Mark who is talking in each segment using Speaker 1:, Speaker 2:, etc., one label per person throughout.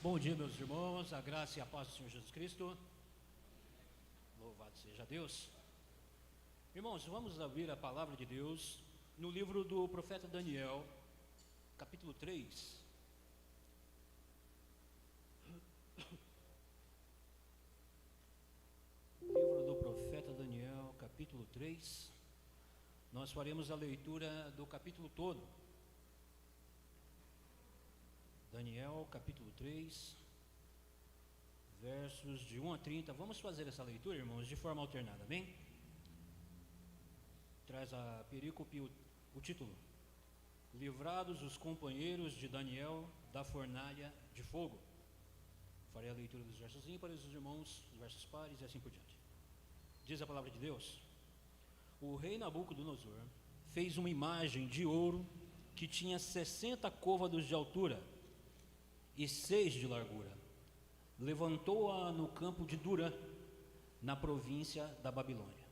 Speaker 1: Bom dia, meus irmãos, a graça e a paz do Senhor Jesus Cristo. Louvado seja Deus. Irmãos, vamos abrir a palavra de Deus no livro do profeta Daniel, capítulo 3. Livro do profeta Daniel, capítulo 3. Nós faremos a leitura do capítulo todo. Daniel, capítulo 3, versos de 1 a 30. Vamos fazer essa leitura, irmãos, de forma alternada, amém? Traz a perícope o título: Livrados os companheiros de Daniel da fornalha de fogo. Farei a leitura dos versos ímpares, os irmãos, os versos pares e assim por diante. Diz a palavra de Deus: O rei Nabucodonosor fez uma imagem de ouro que tinha 60 côvados de altura e 6 de largura. Levantou-a no campo de Durã, na província da Babilônia.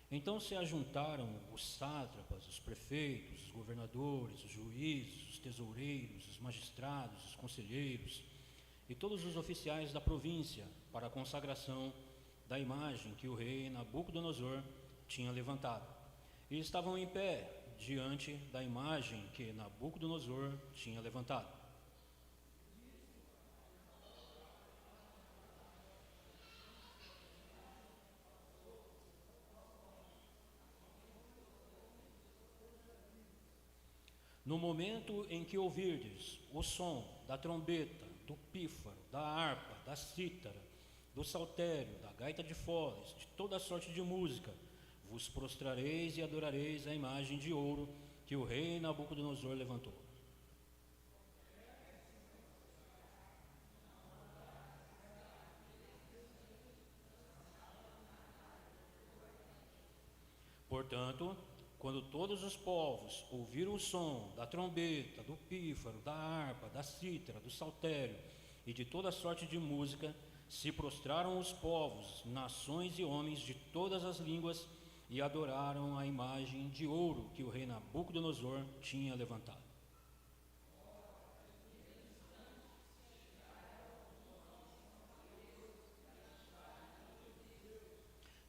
Speaker 1: Então se ajuntaram os sátrapas, os prefeitos, os governadores, os juízes, os tesoureiros, os magistrados, os conselheiros e todos os oficiais da província para a consagração da imagem que o rei Nabucodonosor tinha levantado. E estavam em pé diante da imagem que Nabucodonosor tinha levantado. No momento em que ouvirdes o som da trombeta, do pífaro, da harpa, da cítara, do saltério, da gaita de foles, de toda sorte de música, vos prostrareis e adorareis a imagem de ouro que o rei Nabucodonosor levantou. Portanto, quando todos os povos ouviram o som da trombeta, do pífaro, da harpa, da cítara, do saltério e de toda sorte de música, se prostraram os povos, nações e homens de todas as línguas e adoraram a imagem de ouro que o rei Nabucodonosor tinha levantado.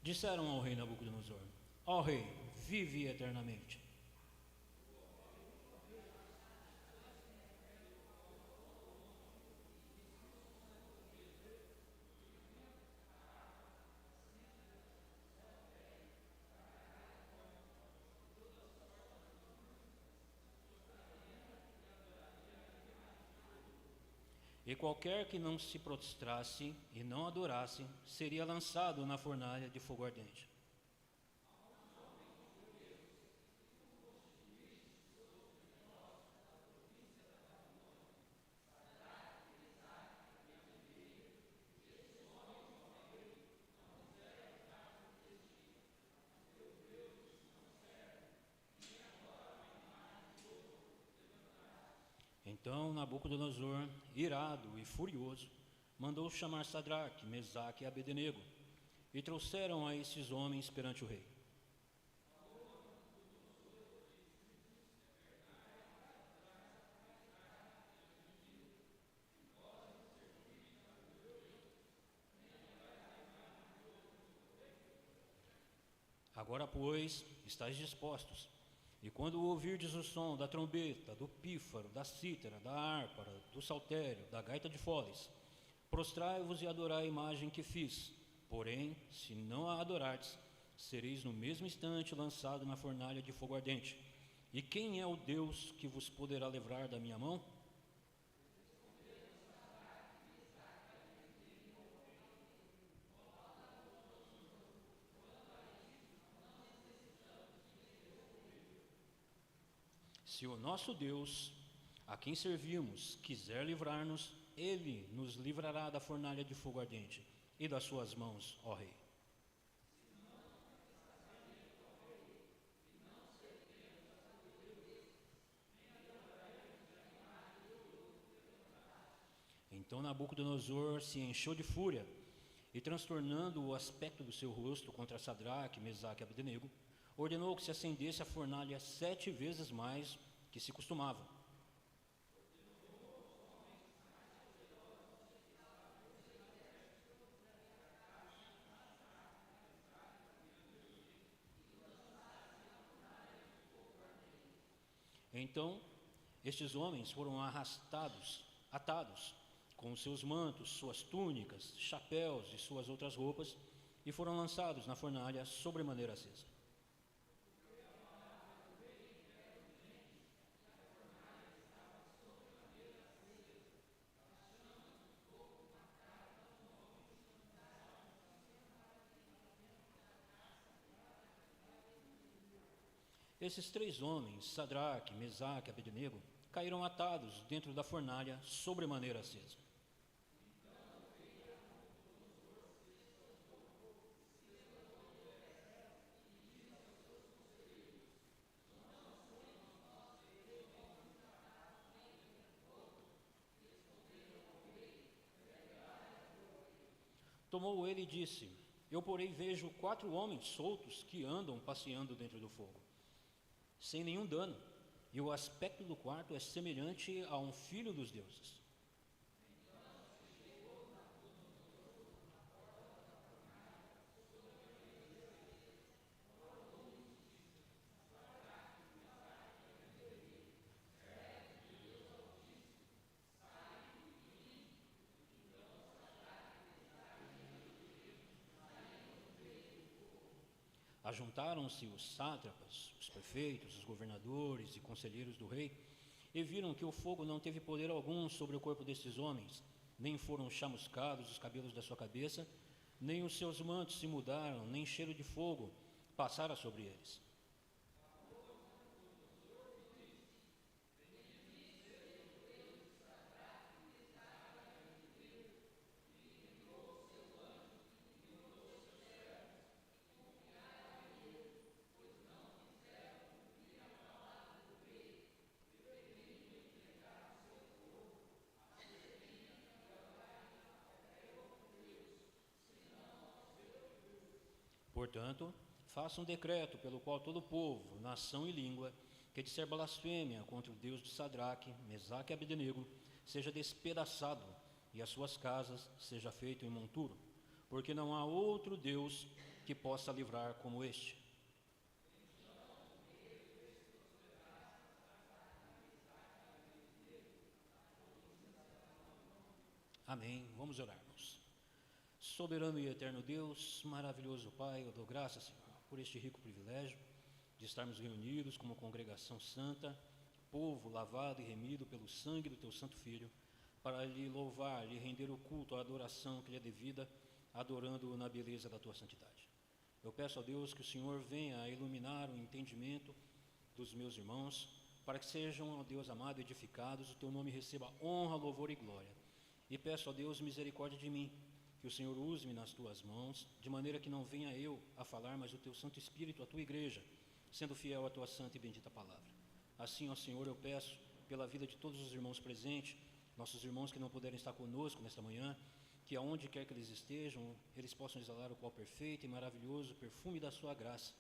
Speaker 1: Disseram ao rei Nabucodonosor: Ó rei, vive eternamente. E qualquer que não se prostrasse e não adorasse, seria lançado na fornalha de fogo ardente. Então Nabucodonosor, irado e furioso, mandou chamar Sadraque, Mesaque e Abednego, e trouxeram a esses homens perante o rei. Agora, pois, estáis dispostos, e quando ouvirdes o som da trombeta, do pífaro, da cítara, da harpa, do saltério, da gaita de foles, prostrai-vos e adorai a imagem que fiz. Porém, se não a adorardes, sereis no mesmo instante lançado na fornalha de fogo ardente. E quem é o Deus que vos poderá livrar da minha mão? Se o nosso Deus, a quem servimos, quiser livrar-nos, Ele nos livrará da fornalha de fogo ardente e das suas mãos, ó Rei. Então Nabucodonosor se encheu de fúria e, transtornando o aspecto do seu rosto contra Sadraque, Mesaque e Abdenego, ordenou que se acendesse a fornalha 7 vezes mais que se costumava. Então, estes homens foram atados com seus mantos, suas túnicas, chapéus e suas outras roupas, e foram lançados na fornalha sobremaneira acesa. Esses 3 homens, Sadraque, Mesaque e Abdenego, caíram atados dentro da fornalha sobremaneira acesa. Tomou ele e disse: Eu, porém, vejo 4 homens soltos que andam passeando dentro do fogo, sem nenhum dano, e o aspecto do quarto é semelhante a um filho dos deuses. Ajuntaram-se os sátrapas, os prefeitos, os governadores e conselheiros do rei, e viram que o fogo não teve poder algum sobre o corpo destes homens, nem foram chamuscados os cabelos da sua cabeça, nem os seus mantos se mudaram, nem cheiro de fogo passara sobre eles. Portanto, faça um decreto pelo qual todo povo, nação e língua que disser blasfêmia contra o Deus de Sadraque, Mesaque e Abdenego seja despedaçado e as suas casas seja feito em monturo, porque não há outro Deus que possa livrar como este. Amém. Vamos orarmos. Soberano e eterno Deus, maravilhoso Pai, eu dou graças, Senhor, por este rico privilégio de estarmos reunidos como congregação santa, povo lavado e remido pelo sangue do Teu Santo Filho, para lhe louvar, lhe render o culto, a adoração que lhe é devida, adorando-o na beleza da Tua santidade. Eu peço a Deus que o Senhor venha a iluminar o entendimento dos meus irmãos, para que sejam, ó Deus amado, edificados, o Teu nome receba honra, louvor e glória. E peço a Deus misericórdia de mim, que o Senhor use-me nas Tuas mãos, de maneira que não venha eu a falar, mas o Teu Santo Espírito, a Tua igreja, sendo fiel à Tua santa e bendita palavra. Assim, ó Senhor, eu peço pela vida de todos os irmãos presentes, nossos irmãos que não puderem estar conosco nesta manhã, que aonde quer que eles estejam, eles possam exalar o qual perfeito e maravilhoso perfume da Sua graça.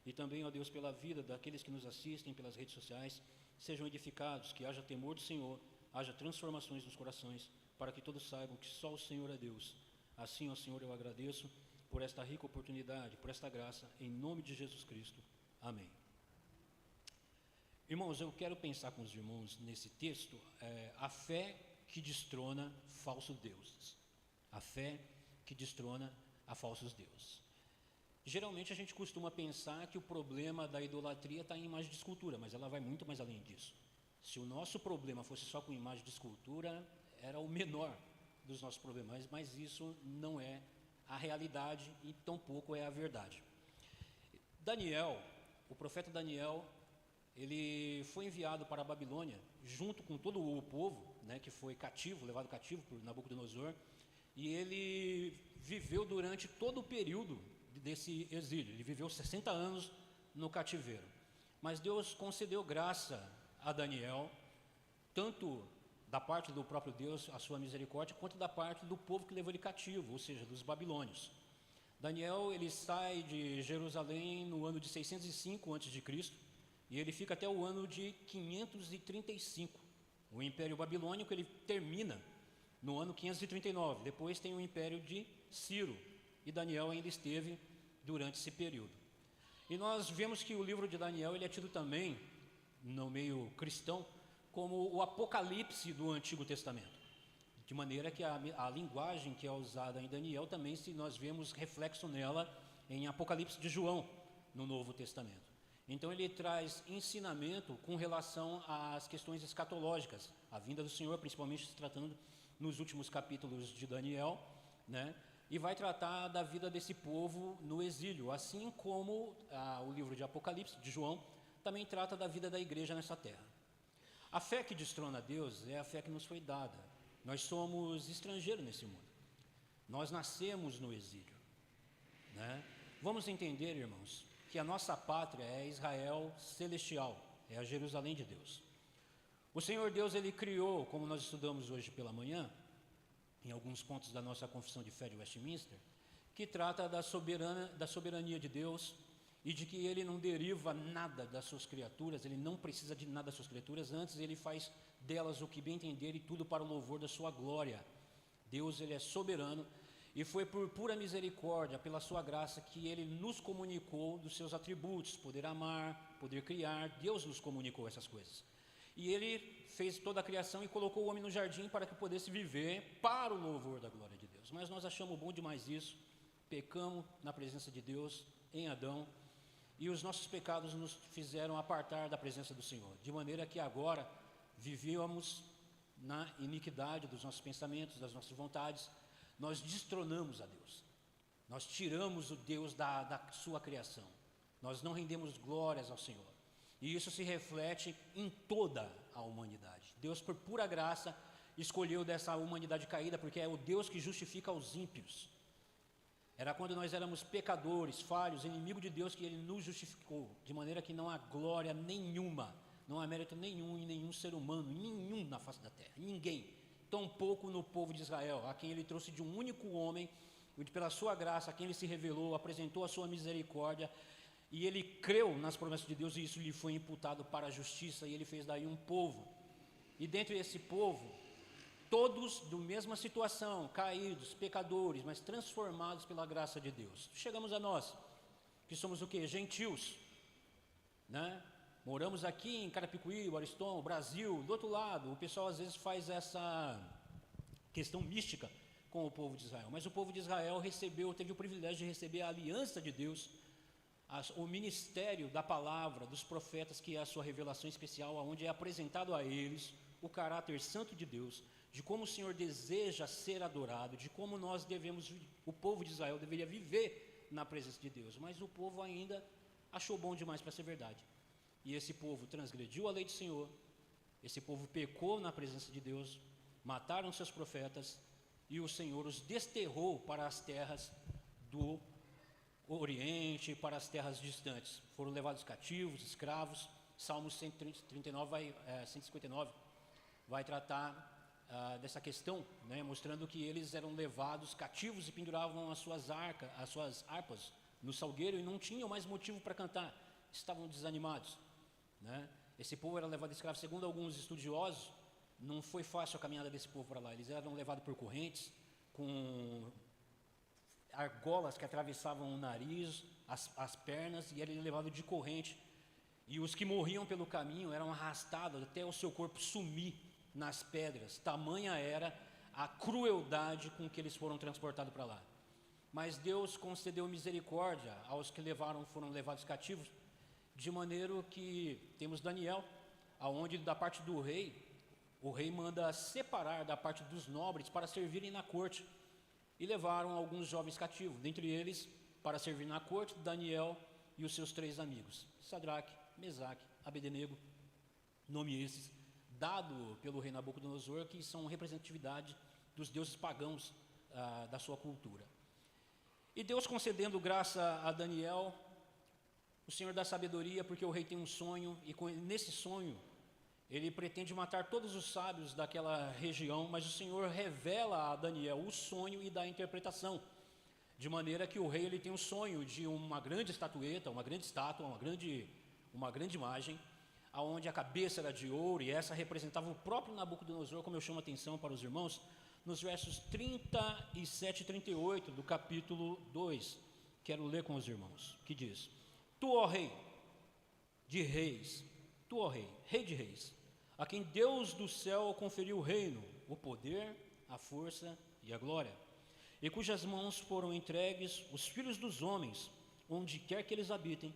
Speaker 1: E também, ó Deus, pela vida daqueles que nos assistem pelas redes sociais, sejam edificados, que haja temor do Senhor, haja transformações nos corações, para que todos saibam que só o Senhor é Deus. Assim, ó Senhor, eu agradeço por esta rica oportunidade, por esta graça, em nome de Jesus Cristo. Amém. Irmãos, eu quero pensar com os irmãos nesse texto, a fé que destrona falsos deuses. A fé que destrona a falsos deuses. Geralmente a gente costuma pensar que o problema da idolatria está em imagem de escultura, mas ela vai muito mais além disso. Se o nosso problema fosse só com imagem de escultura, era o menor dos nossos problemas, mas isso não é a realidade e tampouco é a verdade. Daniel, o profeta Daniel, ele foi enviado para a Babilônia, junto com todo o povo, que foi cativo, levado cativo por Nabucodonosor, e ele viveu durante todo o período desse exílio, ele viveu 60 anos no cativeiro. Mas Deus concedeu graça a Daniel, tanto da parte do próprio Deus, a sua misericórdia, quanto da parte do povo que levou ele cativo, ou seja, dos babilônios. Daniel, ele sai de Jerusalém no ano de 605 a.C. e ele fica até o ano de 535. O Império Babilônico, ele termina no ano 539. Depois tem o Império de Ciro, e Daniel ainda esteve durante esse período. E nós vemos que o livro de Daniel, ele é tido também, no meio cristão, como o Apocalipse do Antigo Testamento. De maneira que a linguagem que é usada em Daniel também, se nós vemos reflexo nela em Apocalipse de João, no Novo Testamento. Então ele traz ensinamento com relação às questões escatológicas, a vinda do Senhor, principalmente se tratando nos últimos capítulos de Daniel, né? E vai tratar da vida desse povo no exílio, assim como o livro de Apocalipse de João também trata da vida da igreja nessa terra. A fé que destrona Deus é a fé que nos foi dada. Nós somos estrangeiros nesse mundo. Nós nascemos no exílio, né? Vamos entender, irmãos, que a nossa pátria é Israel celestial, é a Jerusalém de Deus. O Senhor Deus, ele criou, como nós estudamos hoje pela manhã, em alguns pontos da nossa Confissão de Fé de Westminster, que trata da soberania de Deus e de que ele não deriva nada das suas criaturas, ele não precisa de nada das suas criaturas, antes ele faz delas o que bem entender e tudo para o louvor da sua glória. Deus, ele é soberano e foi por pura misericórdia, pela sua graça, que ele nos comunicou dos seus atributos, poder amar, poder criar. Deus nos comunicou essas coisas. E ele fez toda a criação e colocou o homem no jardim para que pudesse viver para o louvor da glória de Deus. Mas nós achamos bom demais isso, pecamos na presença de Deus em Adão, e os nossos pecados nos fizeram apartar da presença do Senhor, de maneira que agora vivíamos na iniquidade dos nossos pensamentos, das nossas vontades. Nós destronamos a Deus, nós tiramos o Deus da sua criação, nós não rendemos glórias ao Senhor, e isso se reflete em toda a humanidade. Deus, por pura graça, escolheu dessa humanidade caída, porque é o Deus que justifica os ímpios. Era quando nós éramos pecadores, falhos, inimigos de Deus, que Ele nos justificou, de maneira que não há glória nenhuma, não há mérito nenhum em nenhum ser humano, nenhum na face da terra, ninguém, tampouco no povo de Israel, a quem Ele trouxe de um único homem, e pela sua graça, a quem Ele se revelou, apresentou a sua misericórdia, e ele creu nas promessas de Deus, e isso lhe foi imputado para a justiça, e ele fez daí um povo. E dentro desse povo, todos da mesma situação, caídos, pecadores, mas transformados pela graça de Deus. Chegamos a nós, que somos o quê? Gentios, né? Moramos aqui em Carapicuí, Ariston, Brasil. Do outro lado, o pessoal às vezes faz essa questão mística com o povo de Israel, mas o povo de Israel teve o privilégio de receber a aliança de Deus, o ministério da palavra, dos profetas, que é a sua revelação especial, onde é apresentado a eles o caráter santo de Deus, de como o Senhor deseja ser adorado, de como o povo de Israel deveria viver na presença de Deus, mas o povo ainda achou bom demais para ser verdade, e esse povo transgrediu a lei do Senhor, esse povo pecou na presença de Deus, mataram seus profetas, e o Senhor os desterrou para as terras do Oriente, para as terras distantes, foram levados cativos, escravos. Salmos 159 vai tratar dessa questão, né, mostrando que eles eram levados cativos e penduravam as suas harpas no salgueiro e não tinham mais motivo para cantar, estavam desanimados, né? Esse povo era levado escravo. Segundo alguns estudiosos, não foi fácil a caminhada desse povo para lá. Eles eram levados por correntes, com argolas que atravessavam o nariz, as pernas, e eram levados de corrente. E os que morriam pelo caminho eram arrastados até o seu corpo sumir nas pedras. Tamanha era a crueldade com que eles foram transportados para lá. Mas Deus concedeu misericórdia aos que foram levados cativos, de maneira que temos Daniel, aonde da parte do rei, o rei manda separar da parte dos nobres para servirem na corte, e levaram alguns jovens cativos, dentre eles, para servir na corte, Daniel e os seus 3 amigos, Sadraque, Mesaque, Abednego, nome esses, dado pelo rei Nabucodonosor, que são representatividade dos deuses pagãos da sua cultura. E Deus concedendo graça a Daniel, o Senhor dá sabedoria, porque o rei tem um sonho, e nesse sonho, Ele pretende matar todos os sábios daquela região, mas o Senhor revela a Daniel o sonho e dá a interpretação, de maneira que o rei ele tem um sonho de uma grande estatueta, uma grande estátua, uma grande imagem, aonde a cabeça era de ouro, e essa representava o próprio Nabucodonosor, como eu chamo a atenção para os irmãos, nos versos 37 e 38 do capítulo 2. Quero ler com os irmãos, que diz: Tu, ó rei de reis, tu, ó rei de reis, a quem Deus do céu conferiu o reino, o poder, a força e a glória, e cujas mãos foram entregues os filhos dos homens, onde quer que eles habitem,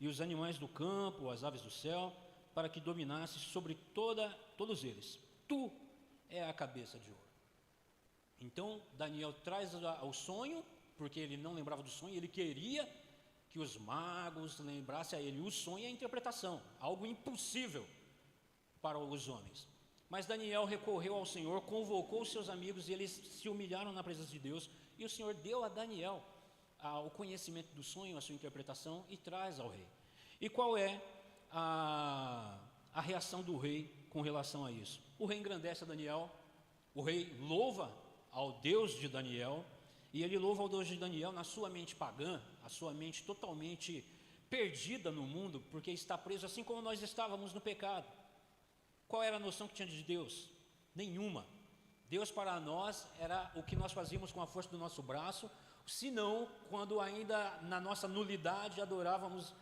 Speaker 1: e os animais do campo, as aves do céu, para que dominasse sobre todos eles. Tu é a cabeça de ouro. Então Daniel traz o sonho, porque ele não lembrava do sonho, ele queria que os magos lembrassem a ele o sonho e a interpretação, algo impossível para os homens. Mas Daniel recorreu ao Senhor, convocou os seus amigos e eles se humilharam na presença de Deus, e o Senhor deu a Daniel o conhecimento do sonho, a sua interpretação, e traz ao rei. E qual é a reação do rei com relação a isso? O rei engrandece a Daniel, o rei louva ao Deus de Daniel, e ele louva ao Deus de Daniel na sua mente pagã, a sua mente totalmente perdida no mundo, porque está preso assim como nós estávamos no pecado. Qual era a noção que tinha de Deus? Nenhuma. Deus para nós era o que nós fazíamos com a força do nosso braço, senão quando ainda na nossa nulidade adorávamos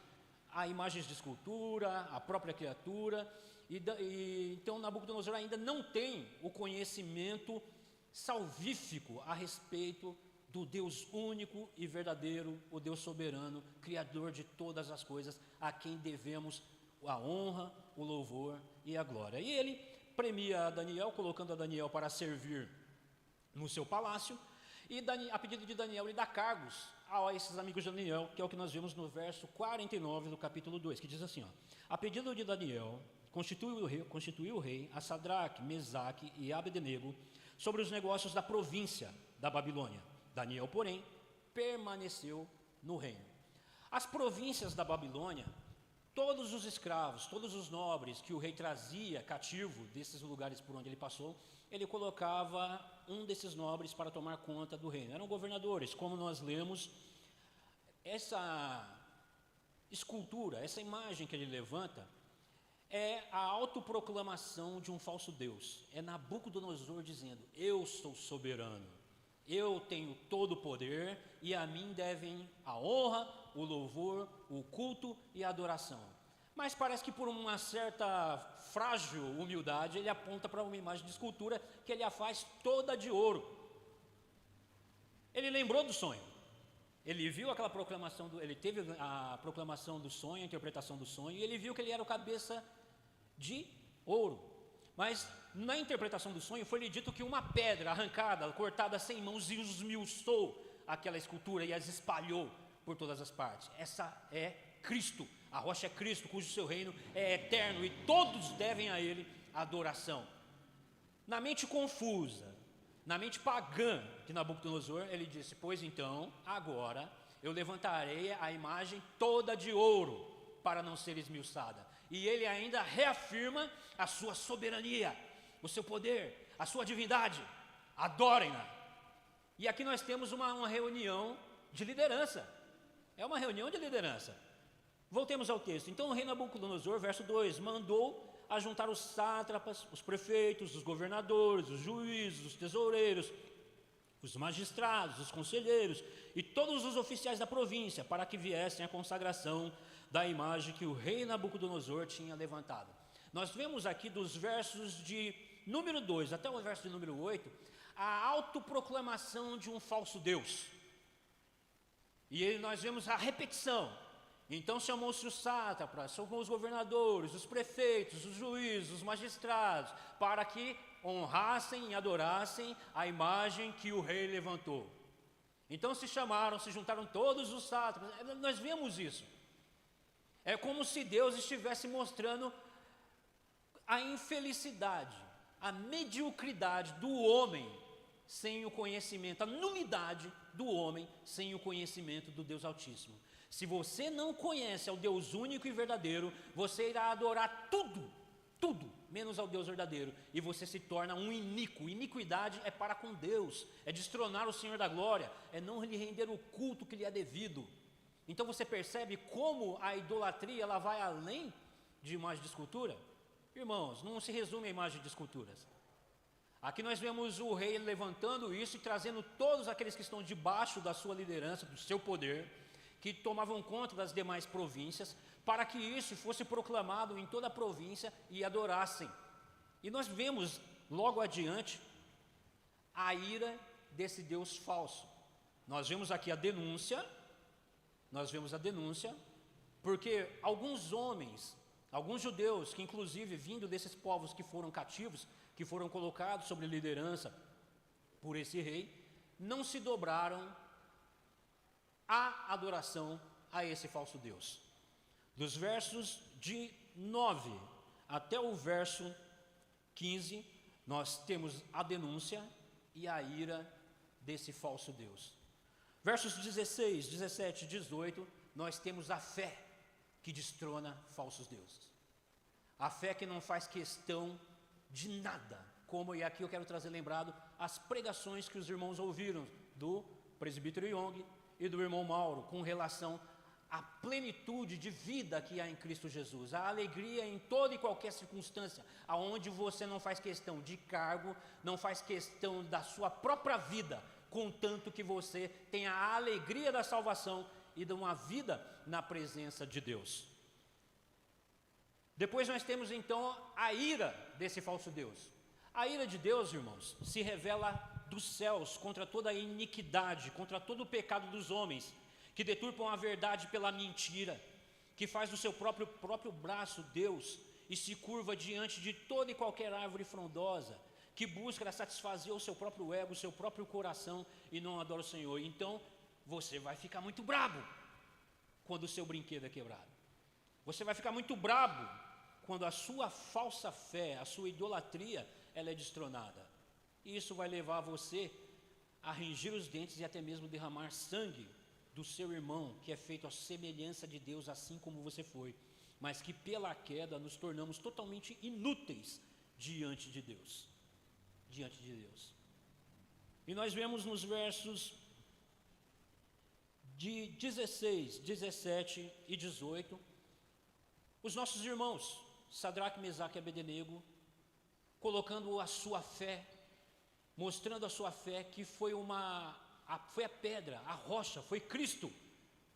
Speaker 1: a imagens de escultura, a própria criatura, então Nabucodonosor ainda não tem o conhecimento salvífico a respeito do Deus único e verdadeiro, o Deus soberano, Criador de todas as coisas, a quem devemos a honra, o louvor e a glória. E ele premia a Daniel, colocando a Daniel para servir no seu palácio, e a pedido de Daniel ele dá cargos a esses amigos de Daniel, que é o que nós vemos no verso 49 do capítulo 2, que diz assim, a pedido de Daniel, constituiu o rei a Sadraque, Mesaque e Abednego sobre os negócios da província da Babilônia. Daniel, porém, permaneceu no reino. As províncias da Babilônia, todos os escravos, todos os nobres que o rei trazia cativo desses lugares por onde ele passou, ele colocava um desses nobres para tomar conta do reino. Eram governadores, como nós lemos. Essa escultura, essa imagem que ele levanta, é a autoproclamação de um falso Deus. É Nabucodonosor dizendo: eu sou soberano, eu tenho todo o poder e a mim devem a honra, o louvor, o culto e a adoração. Mas parece que por uma certa frágil humildade, ele aponta para uma imagem de escultura que ele a faz toda de ouro. Ele lembrou do sonho. Ele viu aquela proclamação, ele teve a proclamação do sonho, a interpretação do sonho, e ele viu que ele era o cabeça de ouro. Mas na interpretação do sonho foi-lhe dito que uma pedra arrancada, cortada sem mãos, esmiuçou aquela escultura e as espalhou por todas as partes. Essa é Cristo, a rocha é Cristo, cujo seu reino é eterno e todos devem a ele adoração. Na mente confusa, na mente pagã de Nabucodonosor, ele disse: pois então, agora eu levantarei a imagem toda de ouro para não ser esmiuçada. E ele ainda reafirma a sua soberania, o seu poder, a sua divindade. Adorem-na. E aqui nós temos uma reunião de liderança. É uma reunião de liderança. Voltemos ao texto. Então o rei Nabucodonosor, verso 2, mandou ajuntar os sátrapas, os prefeitos, os governadores, os juízes, os tesoureiros, os magistrados, os conselheiros e todos os oficiais da província, para que viessem à consagração da imagem que o rei Nabucodonosor tinha levantado. Nós vemos aqui dos versos de número 2 até o verso de número 8, a autoproclamação de um falso Deus. E nós vemos a repetição. Então chamou-se os sátrapas, chamou os governadores, os prefeitos, os juízes, os magistrados, para que honrassem e adorassem a imagem que o rei levantou. Então se juntaram todos os sátrapas. Nós vemos isso. É como se Deus estivesse mostrando a infelicidade, a mediocridade do homem sem o conhecimento, a nulidade do homem sem o conhecimento do Deus Altíssimo. Se você não conhece ao Deus único e verdadeiro, você irá adorar tudo menos ao Deus verdadeiro, e você se torna um iníquo. Iniquidade é para com Deus, é destronar o Senhor da glória, é não lhe render o culto que lhe é devido. Então você percebe como a idolatria ela vai além de imagem de escultura? Irmãos, não se resume a imagem de esculturas. Aqui nós vemos o rei levantando isso e trazendo todos aqueles que estão debaixo da sua liderança, do seu poder, que tomavam conta das demais províncias, para que isso fosse proclamado em toda a província e adorassem. E nós vemos logo adiante a ira desse Deus falso. Nós vemos aqui a denúncia, porque alguns homens, alguns judeus, que inclusive vindo desses povos que foram cativos, que foram colocados sob liderança por esse rei, não se dobraram à adoração a esse falso Deus. Dos versos de 9 até o verso 15, nós temos a denúncia e a ira desse falso Deus. Versos 16, 17 e 18, nós temos a fé que destrona falsos deuses. A fé que não faz questão de nada, como, e aqui eu quero trazer lembrado, as pregações que os irmãos ouviram do presbítero Young e do irmão Mauro, com relação à plenitude de vida que há em Cristo Jesus, a alegria em toda e qualquer circunstância, aonde você não faz questão de cargo, não faz questão da sua própria vida, contanto que você tenha a alegria da salvação e de uma vida na presença de Deus. Depois nós temos então a ira desse falso Deus. A ira de Deus, irmãos, se revela dos céus contra toda a iniquidade, contra todo o pecado dos homens, que deturpam a verdade pela mentira, que faz do seu próprio braço Deus e se curva diante de toda e qualquer árvore frondosa, que busca satisfazer o seu próprio ego, o seu próprio coração e não adora o Senhor. Então você vai ficar muito brabo quando o seu brinquedo é quebrado. Você vai ficar muito brabo quando a sua falsa fé, a sua idolatria, ela é destronada. Isso vai levar você a ranger os dentes e até mesmo derramar sangue do seu irmão, que é feito à semelhança de Deus, assim como você foi, mas que pela queda nos tornamos totalmente inúteis diante de Deus. Diante de Deus. E nós vemos nos versos de 16, 17 e 18, os nossos irmãos, Sadraque, Mesaque e Abednego, colocando a sua fé, mostrando a sua fé, que foi a pedra, a rocha, foi Cristo,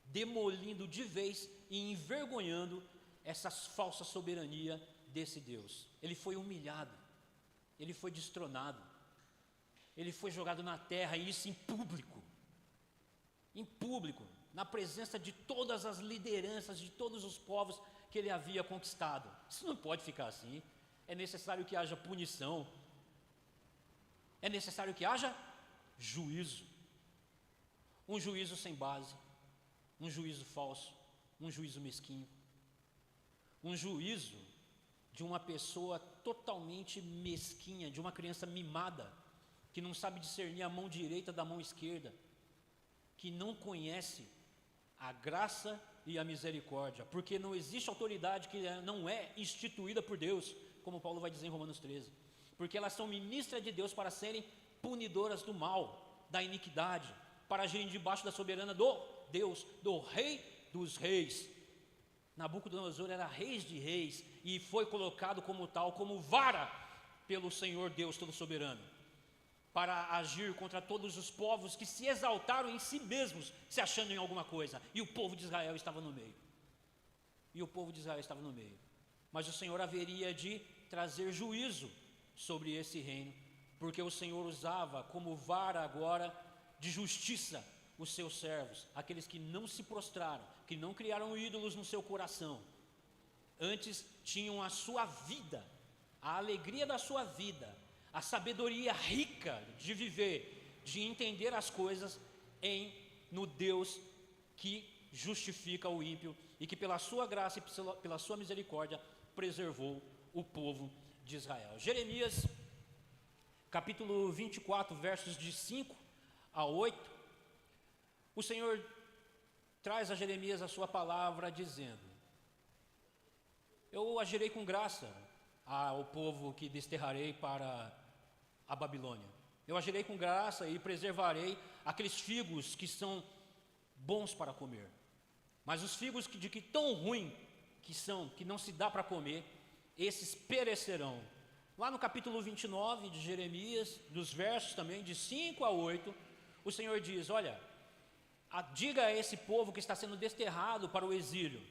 Speaker 1: demolindo de vez e envergonhando essa falsa soberania desse Deus. Ele foi humilhado, ele foi destronado, ele foi jogado na terra, e isso em público, na presença de todas as lideranças, de todos os povos que ele havia conquistado. Isso não pode ficar assim. É necessário que haja punição, é necessário que haja juízo, um juízo sem base, um juízo falso, um juízo mesquinho, um juízo de uma pessoa totalmente mesquinha, de uma criança mimada, que não sabe discernir a mão direita da mão esquerda, que não conhece a graça e a misericórdia, porque não existe autoridade que não é instituída por Deus, como Paulo vai dizer em Romanos 13, porque elas são ministras de Deus para serem punidoras do mal, da iniquidade, para agirem debaixo da soberana do Deus, do Rei dos Reis. Nabucodonosor era rei de reis e foi colocado como tal, como vara pelo Senhor Deus Todo-Soberano, para agir contra todos os povos que se exaltaram em si mesmos, se achando em alguma coisa, e o povo de Israel estava no meio. Mas o Senhor haveria de trazer juízo sobre esse reino, porque o Senhor usava como vara agora de justiça os seus servos, aqueles que não se prostraram, que não criaram ídolos no seu coração, antes tinham a sua vida, a alegria da sua vida, a sabedoria rica de viver, de entender as coisas no Deus que justifica o ímpio e que pela sua graça e pela sua misericórdia preservou o povo de Israel. Jeremias capítulo 24, versos de 5 a 8, o Senhor traz a Jeremias a sua palavra dizendo: eu agirei com graça ao povo que desterrarei para a Babilônia. Eu agirei com graça e preservarei aqueles figos que são bons para comer. Mas os figos de que tão ruim que são, que não se dá para comer, esses perecerão. Lá no capítulo 29 de Jeremias, dos versos também de 5 a 8, o Senhor diz: olha, diga a esse povo que está sendo desterrado para o exílio,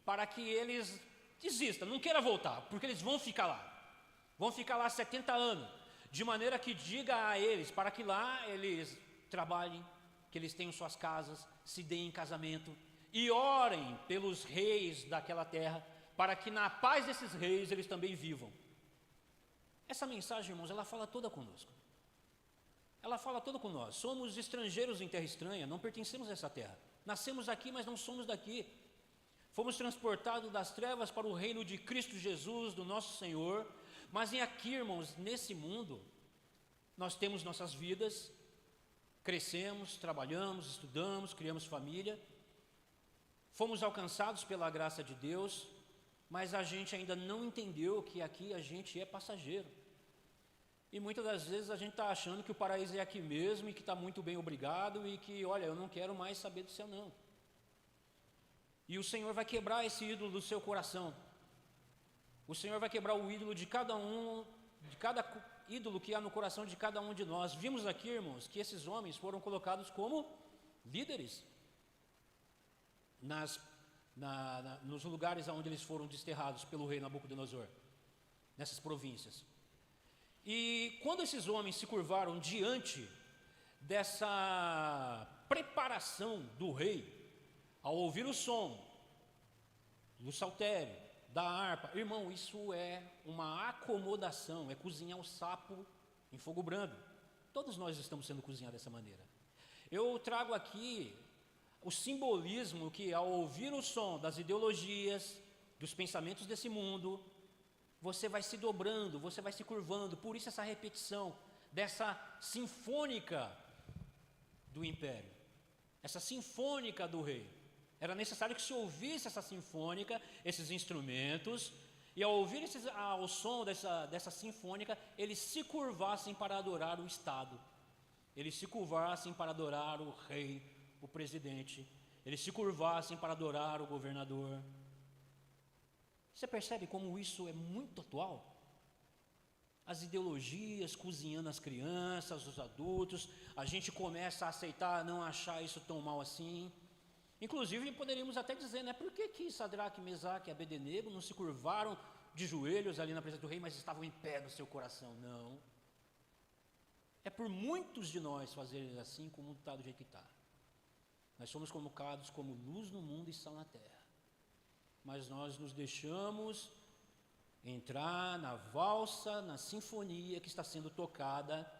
Speaker 1: para que eles desistam, não queiram voltar, porque eles vão ficar lá 70 anos, de maneira que diga a eles, para que lá eles trabalhem, que eles tenham suas casas, se deem em casamento, e orem pelos reis daquela terra, para que na paz desses reis eles também vivam. Essa mensagem, irmãos, ela fala toda conosco. Ela fala toda com nós. Somos estrangeiros em terra estranha, não pertencemos a essa terra. Nascemos aqui, mas não somos daqui. Fomos transportados das trevas para o reino de Cristo Jesus, do nosso Senhor. Mas aqui, irmãos, nesse mundo, nós temos nossas vidas, crescemos, trabalhamos, estudamos, criamos família. Fomos alcançados pela graça de Deus, mas a gente ainda não entendeu que aqui a gente é passageiro. E muitas das vezes a gente está achando que o paraíso é aqui mesmo e que está muito bem, obrigado, e que, olha, eu não quero mais saber do céu, não. E o Senhor vai quebrar esse ídolo do seu coração. O Senhor vai quebrar o ídolo de cada ídolo que há no coração de cada um de nós. Vimos aqui, irmãos, que esses homens foram colocados como líderes nos lugares onde eles foram desterrados pelo rei Nabucodonosor, nessas províncias. E quando esses homens se curvaram diante dessa preparação do rei, ao ouvir o som do saltério, da harpa, irmão, isso é uma acomodação, é cozinhar o sapo em fogo brando. Todos nós estamos sendo cozinhados dessa maneira. Eu trago aqui o simbolismo que, ao ouvir o som das ideologias, dos pensamentos desse mundo, você vai se dobrando, você vai se curvando. Por isso essa repetição dessa sinfônica do império, essa sinfônica do rei. Era necessário que se ouvisse essa sinfônica, esses instrumentos, e ao ouvir o som dessa sinfônica, eles se curvassem para adorar o Estado, eles se curvassem para adorar o rei, o presidente, eles se curvassem para adorar o governador. Você percebe como isso é muito atual? As ideologias cozinhando as crianças, os adultos, a gente começa a aceitar, não achar isso tão mal assim. Inclusive poderíamos até dizer, né, por que Sadraque, Mesaque e Abednego não se curvaram de joelhos ali na presença do rei, mas estavam em pé no seu coração? Não. É por muitos de nós fazerem assim, como está do jeito que está. Nós somos colocados como luz no mundo e sal na terra. Mas nós nos deixamos entrar na valsa, na sinfonia que está sendo tocada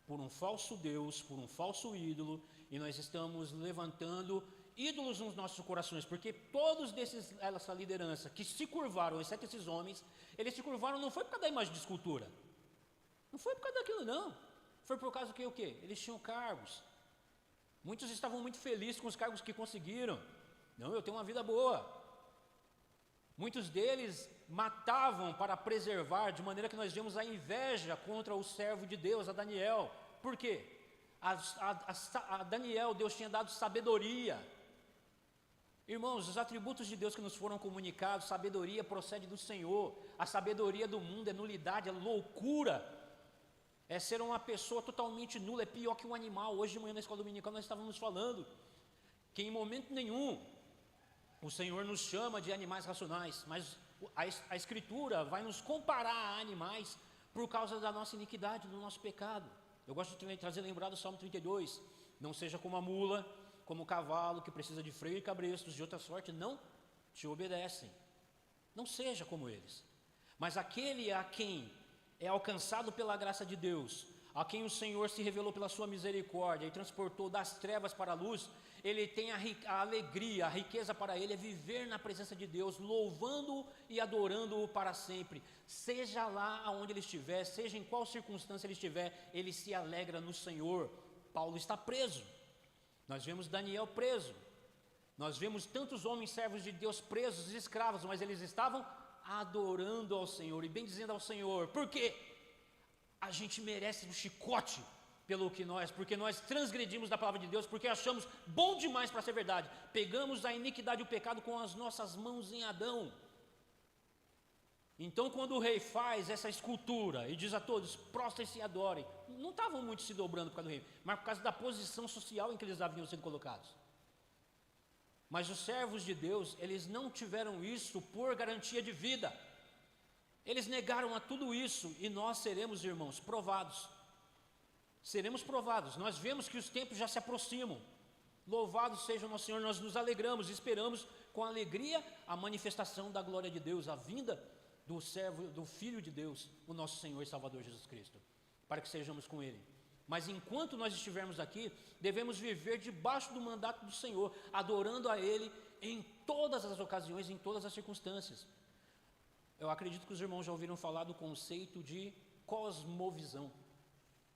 Speaker 1: por um falso Deus, por um falso ídolo, e nós estamos levantando ídolos nos nossos corações, porque todos essa liderança que se curvaram, exceto esses homens, eles se curvaram não foi por causa da imagem de escultura, não foi por causa daquilo não, foi por causa que o quê? Eles tinham cargos, muitos estavam muito felizes com os cargos que conseguiram. Não, eu tenho uma vida boa. Muitos deles matavam para preservar, de maneira que nós vemos a inveja contra o servo de Deus, a Daniel. Por quê? A Daniel, Deus tinha dado sabedoria. Irmãos, os atributos de Deus que nos foram comunicados, sabedoria procede do Senhor. A sabedoria do mundo é nulidade, é loucura. É ser uma pessoa totalmente nula, é pior que um animal. Hoje de manhã na escola dominical nós estávamos falando que em momento nenhum o Senhor nos chama de animais racionais, mas a Escritura vai nos comparar a animais por causa da nossa iniquidade, do nosso pecado. Eu gosto de trazer lembrado o Salmo 32, não seja como a mula, como o cavalo que precisa de freio e cabrestos, de outra sorte não te obedecem. Não seja como eles. Mas aquele a quem é alcançado pela graça de Deus, a quem o Senhor se revelou pela sua misericórdia e transportou das trevas para a luz, ele tem a alegria, a riqueza para ele é viver na presença de Deus, louvando-o e adorando-o para sempre. Seja lá aonde ele estiver, seja em qual circunstância ele estiver, ele se alegra no Senhor. Paulo está preso, nós vemos Daniel preso, nós vemos tantos homens servos de Deus presos e escravos, mas eles estavam adorando ao Senhor e bendizendo ao Senhor, porque a gente merece um chicote porque nós transgredimos da palavra de Deus, porque achamos bom demais para ser verdade, pegamos a iniquidade e o pecado com as nossas mãos em Adão. Então quando o rei faz essa escultura e diz a todos, prostrem-se e adorem, não estavam muito se dobrando por causa do rei, mas por causa da posição social em que eles haviam sido colocados. Mas os servos de Deus, eles não tiveram isso por garantia de vida, eles negaram a tudo isso, e nós seremos, irmãos, provados. Seremos provados. Nós vemos que os tempos já se aproximam. Louvado seja o nosso Senhor. Nós nos alegramos, esperamos com alegria a manifestação da glória de Deus, a vinda do servo, do Filho de Deus, o nosso Senhor e Salvador Jesus Cristo, para que sejamos com Ele. Mas enquanto nós estivermos aqui, devemos viver debaixo do mandato do Senhor, adorando a Ele em todas as ocasiões, em todas as circunstâncias. Eu acredito que os irmãos já ouviram falar do conceito de cosmovisão.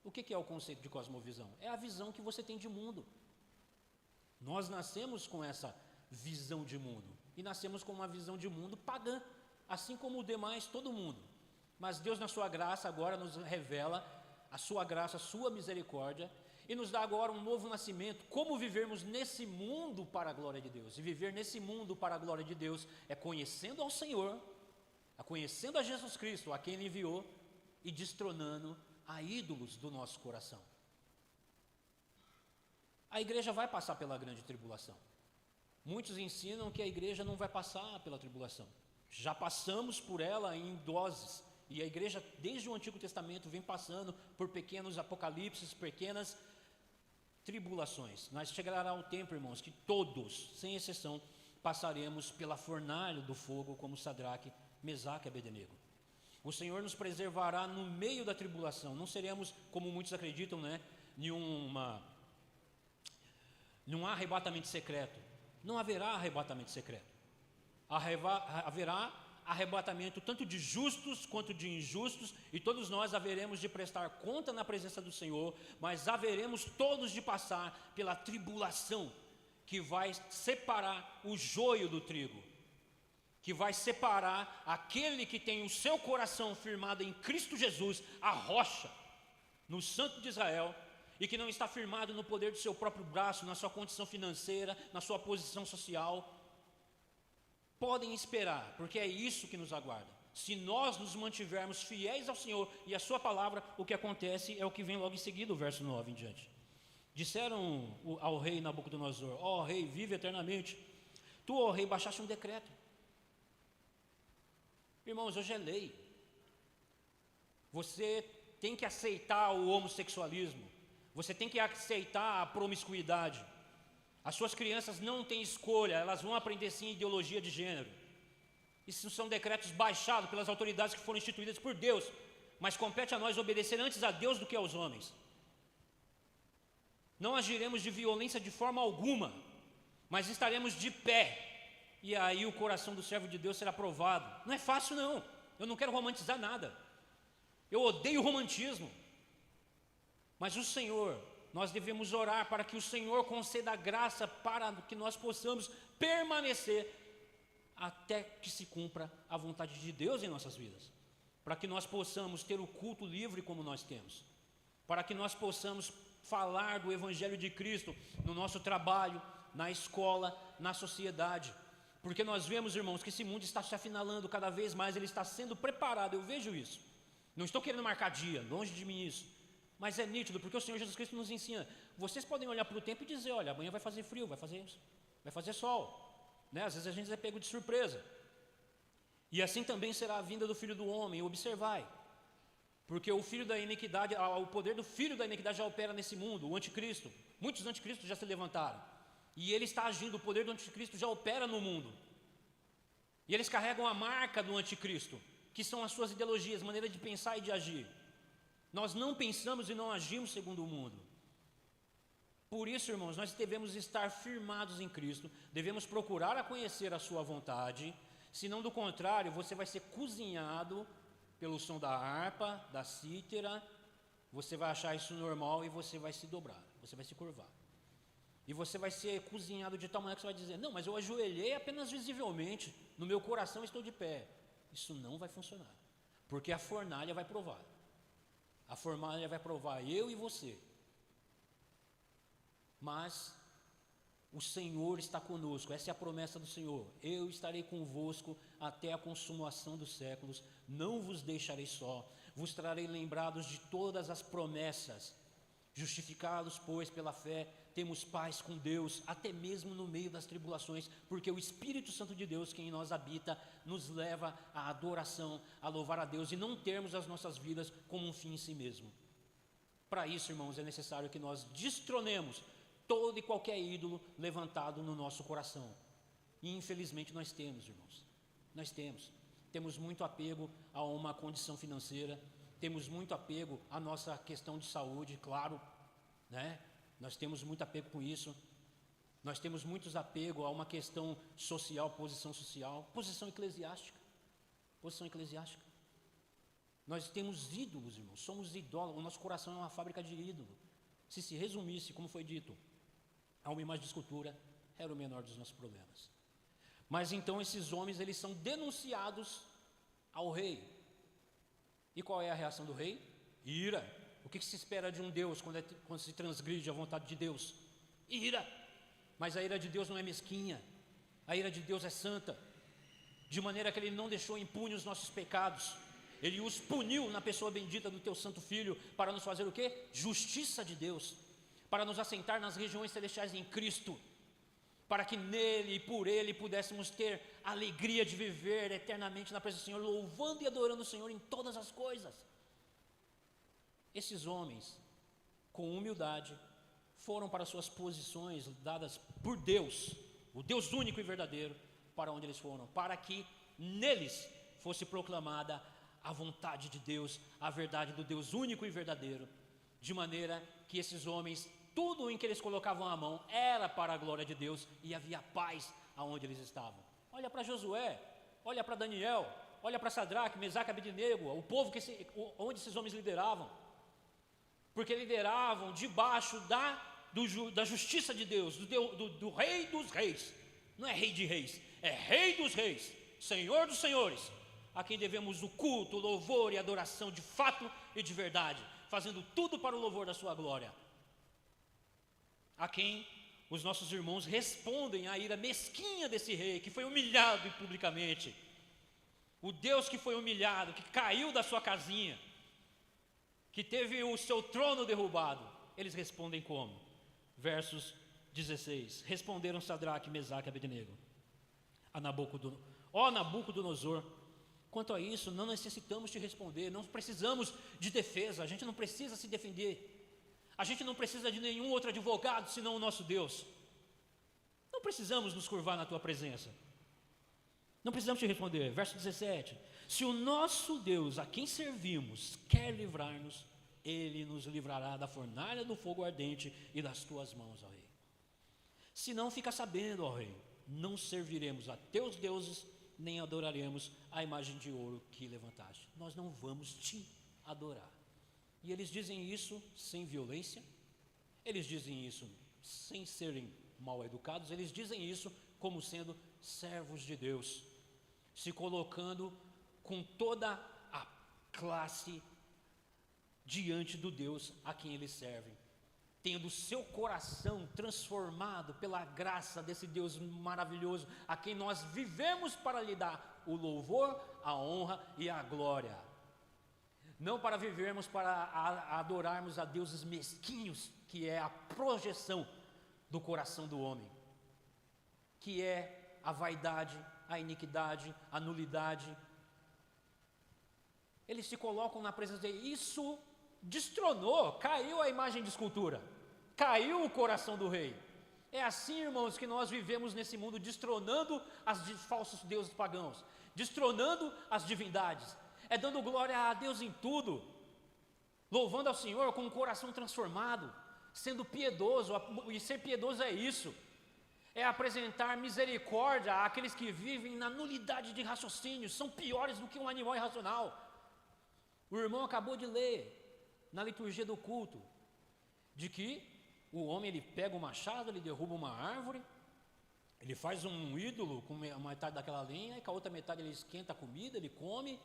Speaker 1: O que é o conceito de cosmovisão? É a visão que você tem de mundo. Nós nascemos com essa visão de mundo, e nascemos com uma visão de mundo pagã, assim como o demais, todo mundo. Mas Deus, na sua graça, agora nos revela a sua graça, a sua misericórdia, e nos dá agora um novo nascimento, como vivermos nesse mundo para a glória de Deus. E viver nesse mundo para a glória de Deus é conhecendo ao Senhor, conhecendo a Jesus Cristo, a quem Ele enviou, e destronando a ídolos do nosso coração. A igreja vai passar pela grande tribulação. Muitos ensinam que a igreja não vai passar pela tribulação. Já passamos por ela em doses, e a igreja desde o Antigo Testamento vem passando por pequenos apocalipses, pequenas tribulações. Mas chegará o tempo, irmãos, que todos, sem exceção, passaremos pela fornalha do fogo, como Sadraque, Mesaque e Abednego. O Senhor nos preservará no meio da tribulação. Não seremos, como muitos acreditam, num arrebatamento secreto. Não haverá arrebatamento secreto. Haverá arrebatamento tanto de justos quanto de injustos, e todos nós haveremos de prestar conta na presença do Senhor, mas haveremos todos de passar pela tribulação, que vai separar o joio do trigo, que vai separar aquele que tem o seu coração firmado em Cristo Jesus, a rocha, no Santo de Israel, e que não está firmado no poder do seu próprio braço, na sua condição financeira, na sua posição social. Podem esperar, porque é isso que nos aguarda. Se nós nos mantivermos fiéis ao Senhor e à sua palavra, o que acontece é o que vem logo em seguida, o verso 9 em diante. Disseram ao rei Nabucodonosor: ó rei, vive eternamente. Tu, ó rei, baixaste um decreto. Irmãos, hoje é lei. Você tem que aceitar o homossexualismo. Você tem que aceitar a promiscuidade. As suas crianças não têm escolha, elas vão aprender sim ideologia de gênero. Isso são decretos baixados pelas autoridades que foram instituídas por Deus, mas compete a nós obedecer antes a Deus do que aos homens. Não agiremos de violência de forma alguma, mas estaremos de pé, e aí o coração do servo de Deus será provado. Não é fácil não, eu não quero romantizar nada, eu odeio o romantismo, mas o Senhor, nós devemos orar para que o Senhor conceda graça para que nós possamos permanecer até que se cumpra a vontade de Deus em nossas vidas, para que nós possamos ter o culto livre como nós temos, para que nós possamos falar do Evangelho de Cristo no nosso trabalho, na escola, na sociedade, porque nós vemos, irmãos, que esse mundo está se afinalando cada vez mais, ele está sendo preparado, eu vejo isso, não estou querendo marcar dia, longe de mim isso, mas é nítido, porque o Senhor Jesus Cristo nos ensina. Vocês podem olhar para o tempo e dizer: olha, amanhã vai fazer frio, vai fazer sol, né? Às vezes a gente é pego de surpresa, e assim também será a vinda do Filho do Homem. Observai, porque o filho da iniquidade, o poder do filho da iniquidade já opera nesse mundo, o anticristo. Muitos anticristos já se levantaram, e ele está agindo, o poder do anticristo já opera no mundo, e eles carregam a marca do anticristo, que são as suas ideologias, maneira de pensar e de agir. Nós não pensamos e não agimos segundo o mundo. Por isso, irmãos, nós devemos estar firmados em Cristo, devemos procurar a conhecer a sua vontade, senão do contrário, você vai ser cozinhado pelo som da harpa, da cítara, você vai achar isso normal e você vai se dobrar, você vai se curvar. E você vai ser cozinhado de tal maneira que você vai dizer: não, mas eu ajoelhei apenas visivelmente, no meu coração estou de pé. Isso não vai funcionar, porque a fornalha vai provar. A fornalha vai provar eu e você. Mas o Senhor está conosco, essa é a promessa do Senhor. Eu estarei convosco até a consumação dos séculos, não vos deixarei só, vos trarei lembrados de todas as promessas. Justificados, pois, pela fé, temos paz com Deus, até mesmo no meio das tribulações, porque o Espírito Santo de Deus, que em nós habita, nos leva à adoração, a louvar a Deus e não termos as nossas vidas como um fim em si mesmo. Para isso, irmãos, é necessário que nós destronemos todo e qualquer ídolo levantado no nosso coração. E infelizmente nós temos, irmãos, nós temos muito apego a uma condição financeira, temos muito apego à nossa questão de saúde, claro, né? Nós temos muito apego com isso. Nós temos muitos apego a uma questão social, posição eclesiástica. Nós temos ídolos, irmãos, somos idólatras, o nosso coração é uma fábrica de ídolo. Se resumisse, como foi dito, a uma imagem de escultura, era o menor dos nossos problemas. Mas então esses homens, eles são denunciados ao rei. E qual é a reação do rei? Ira. O que se espera de um Deus quando se transgride a vontade de Deus? Ira. Mas a ira de Deus não é mesquinha, a ira de Deus é santa, de maneira que Ele não deixou impune os nossos pecados, Ele os puniu na pessoa bendita do Teu Santo Filho, para nos fazer o quê? Justiça de Deus, para nos assentar nas regiões celestiais em Cristo, para que nele e por Ele pudéssemos ter a alegria de viver eternamente na presença do Senhor, louvando e adorando o Senhor em todas as coisas. Esses homens, com humildade, foram para suas posições dadas por Deus, o Deus único e verdadeiro, para onde eles foram, para que neles fosse proclamada a vontade de Deus, a verdade do Deus único e verdadeiro, de maneira que esses homens, tudo em que eles colocavam a mão era para a glória de Deus e havia paz aonde eles estavam. Olha para Josué, olha para Daniel, olha para Sadraque, Mesaque e Abednego, o povo onde esses homens lideravam, porque lideravam debaixo da justiça de Deus, do Rei dos Reis. Não é Rei de Reis, é Rei dos Reis, Senhor dos Senhores, a quem devemos o culto, o louvor e adoração de fato e de verdade, fazendo tudo para o louvor da sua glória, a quem os nossos irmãos respondem à ira mesquinha desse rei, que foi humilhado publicamente, o Deus que foi humilhado, que caiu da sua casinha, que teve o seu trono derrubado. Eles respondem como? Versos 16: responderam Sadraque, Mesaque e Abednego a Nabucodonosor, quanto a isso não necessitamos te responder, não precisamos de defesa, a gente não precisa se defender, a gente não precisa de nenhum outro advogado senão o nosso Deus, não precisamos nos curvar na tua presença, não precisamos te responder. Verso 17: se o nosso Deus, a quem servimos, quer livrar-nos, Ele nos livrará da fornalha do fogo ardente e das tuas mãos, ó rei. Se não, fica sabendo, ó rei, não serviremos a teus deuses, nem adoraremos a imagem de ouro que levantaste. Nós não vamos te adorar. E eles dizem isso sem violência, eles dizem isso sem serem mal educados, eles dizem isso como sendo servos de Deus, se colocando com toda a classe diante do Deus a quem eles servem, tendo seu coração transformado pela graça desse Deus maravilhoso, a quem nós vivemos para lhe dar o louvor, a honra e a glória, não para vivermos para adorarmos a deuses mesquinhos, que é a projeção do coração do homem, que é a vaidade, a iniquidade, a nulidade. Eles se colocam na presença de isso, destronou, caiu a imagem de escultura, caiu o coração do rei. É assim, irmãos, que nós vivemos nesse mundo, destronando os falsos deuses pagãos, destronando as divindades, é dando glória a Deus em tudo, louvando ao Senhor com o coração transformado, sendo piedoso. E ser piedoso é isso, é apresentar misericórdia àqueles que vivem na nulidade de raciocínio, são piores do que um animal irracional. O irmão acabou de ler na liturgia do culto, de que o homem ele pega o machado, ele derruba uma árvore, Ele faz um ídolo com uma metade daquela lenha, e com a outra metade ele esquenta a comida, ele come,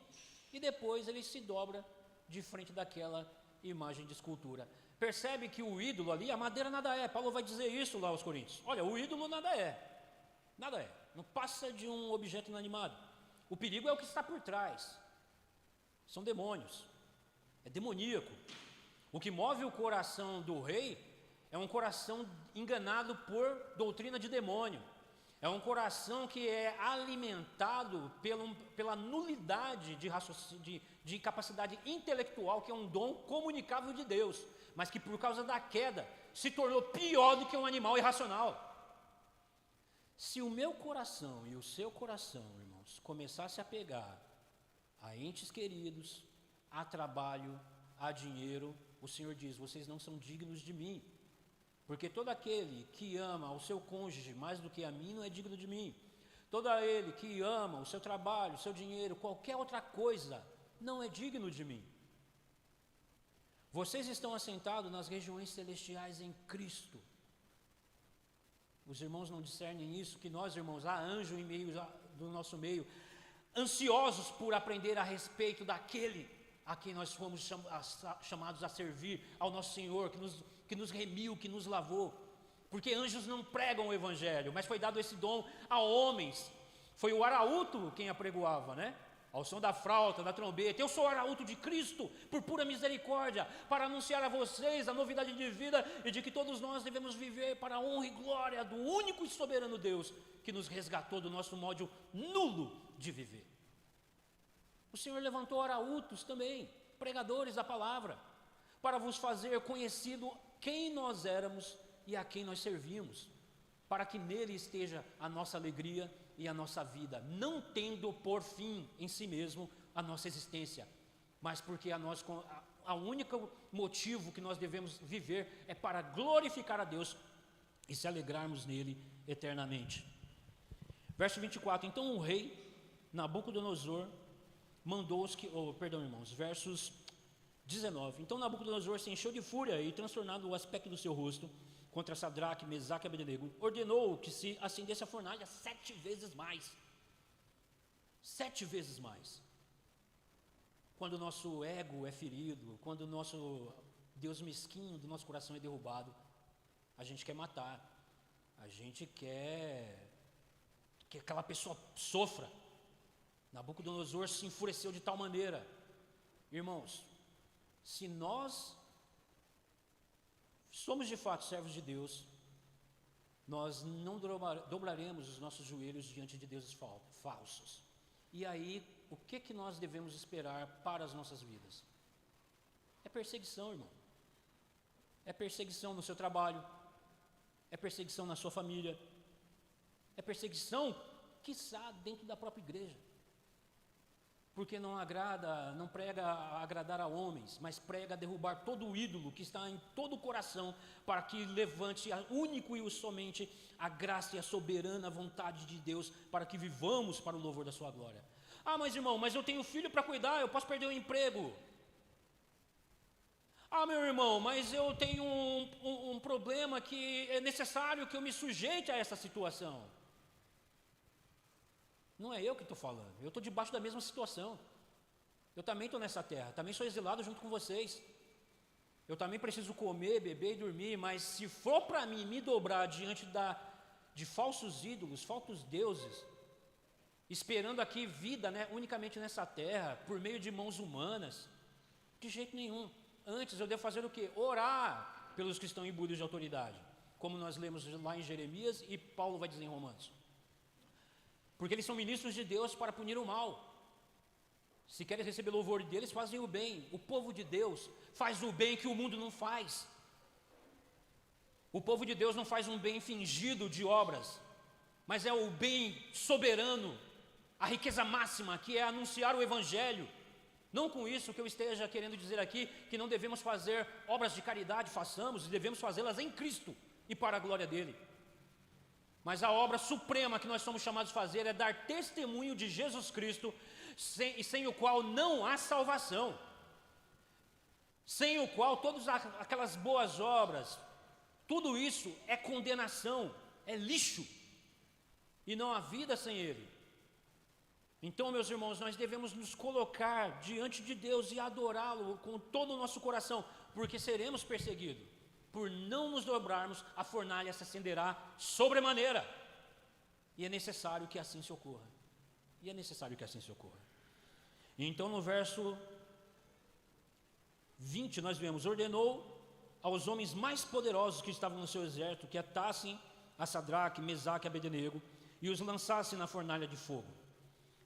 Speaker 1: e depois ele se dobra de frente daquela imagem de escultura. Percebe que o ídolo ali, a madeira nada é. Paulo vai dizer isso lá aos Coríntios. Olha, o ídolo nada é. Nada é. Não passa de um objeto inanimado. O perigo é o que está por trás. São demônios. É demoníaco. O que move o coração do rei é um coração enganado por doutrina de demônio. É um coração que é alimentado pela nulidade de capacidade intelectual, que é um dom comunicável de Deus, mas que por causa da queda se tornou pior do que um animal irracional. Se o meu coração e o seu coração, irmãos, começasse a pegar a entes queridos, a trabalho, a dinheiro, o Senhor diz: vocês não são dignos de mim. Porque todo aquele que ama o seu cônjuge mais do que a mim não é digno de mim. Todo aquele que ama o seu trabalho, o seu dinheiro, qualquer outra coisa, não é digno de mim. Vocês estão assentados nas regiões celestiais em Cristo. Os irmãos não discernem isso, que nós, irmãos, há anjo em meio do nosso meio, ansiosos por aprender a respeito daquele a quem nós fomos chamados a servir, ao nosso Senhor, que nos remiu, que nos lavou. Porque anjos não pregam o Evangelho, mas foi dado esse dom a homens. Foi o arauto quem apregoava, né? Ao som da flauta, da trombeta: eu sou o arauto de Cristo, por pura misericórdia, para anunciar a vocês a novidade de vida e de que todos nós devemos viver para a honra e glória do único e soberano Deus, que nos resgatou do nosso modo nulo de viver. O Senhor levantou arautos também, pregadores da palavra, para vos fazer conhecido quem nós éramos e a quem nós servimos, para que nele esteja a nossa alegria e a nossa vida, não tendo por fim em si mesmo a nossa existência, mas porque a único motivo que nós devemos viver é para glorificar a Deus e se alegrarmos nele eternamente. Verso 24: então o rei Nabucodonosor mandou versos 19. Então Nabucodonosor se encheu de fúria e, transtornado o aspecto do seu rosto contra Sadraque, Mesaque e Abednego, ordenou que se acendesse a fornalha 7 vezes mais. 7 vezes mais. Quando o nosso ego é ferido, quando o nosso Deus mesquinho do nosso coração é derrubado, a gente quer matar, a gente quer que aquela pessoa sofra. Nabucodonosor se enfureceu de tal maneira. Irmãos, se nós somos de fato servos de Deus, nós não dobraremos os nossos joelhos diante de deuses falsos. E aí, o que nós devemos esperar para as nossas vidas? É perseguição, irmão. É perseguição no seu trabalho, é perseguição na sua família, é perseguição, quiçá, dentro da própria igreja. Porque não prega agradar a homens, mas prega derrubar todo o ídolo que está em todo o coração, para que levante a único e somente a graça e a soberana vontade de Deus, para que vivamos para o louvor da sua glória. Ah, mas irmão, mas eu tenho filho para cuidar, eu posso perder o emprego. Ah, meu irmão, mas eu tenho um problema que é necessário que eu me sujeite a essa situação. Não é eu que estou falando, eu estou debaixo da mesma situação. Eu também estou nessa terra, também sou exilado junto com vocês. Eu também preciso comer, beber e dormir, mas se for para mim me dobrar diante de falsos ídolos, falsos deuses, esperando aqui vida, né, unicamente nessa terra, por meio de mãos humanas, de jeito nenhum. Antes eu devo fazer o quê? Orar pelos que estão imbuídos de autoridade, como nós lemos lá em Jeremias e Paulo vai dizer em Romanos. Porque eles são ministros de Deus para punir o mal. Se querem receber louvor deles, fazem o bem. O povo de Deus faz o bem que o mundo não faz. O povo de Deus não faz um bem fingido de obras, mas é o bem soberano, a riqueza máxima, que é anunciar o Evangelho. Não com isso que eu esteja querendo dizer aqui que não devemos fazer obras de caridade, façamos, e devemos fazê-las em Cristo e para a glória dele. Mas a obra suprema que nós somos chamados a fazer é dar testemunho de Jesus Cristo, sem o qual não há salvação, sem o qual todas aquelas boas obras, tudo isso é condenação, é lixo. e não há vida sem Ele. Então, meus irmãos, nós devemos nos colocar diante de Deus e adorá-lo com todo o nosso coração, porque seremos perseguidos. Por não nos dobrarmos, a fornalha se acenderá sobremaneira. E é necessário que assim se ocorra. Então, no verso 20, nós vemos: ordenou aos homens mais poderosos que estavam no seu exército que atassem a Sadraque, Mesaque e Abednego e os lançassem na fornalha de fogo.